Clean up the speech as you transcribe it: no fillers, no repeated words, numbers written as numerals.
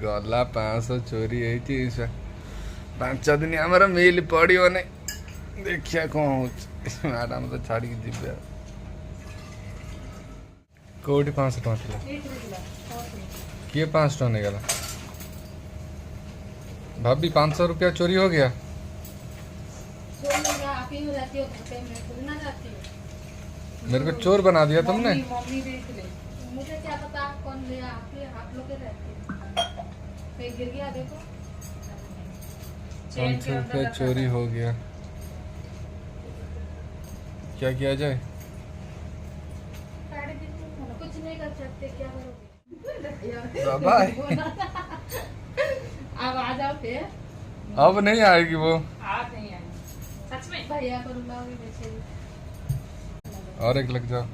गला 500 चोरी होती 5 दिन आमर मिल पड़ो नहीं देखिया कौन हो मैडम तो छाड़ी जीवे कौटी 500 टଙ୍କା ଥିଲା किए 500 टଙ୍କା नहीं गला भाभी 500 रुपया चोरी हो गया। मेरे को चोर बना दिया तुमने। मम्मी मुझे क्या पता कौन लिया आप लोग के रहते गिर गया देखो 500 रुपया चोरी हो गया क्या किया जाए। कुछ नहीं कर सकते क्या करोगे बाबा अब आ जाओ फिर अब नहीं आएगी वो आप नहीं आएंगे सच में भैया को रुलाओगे वैसे और एक लग जाओ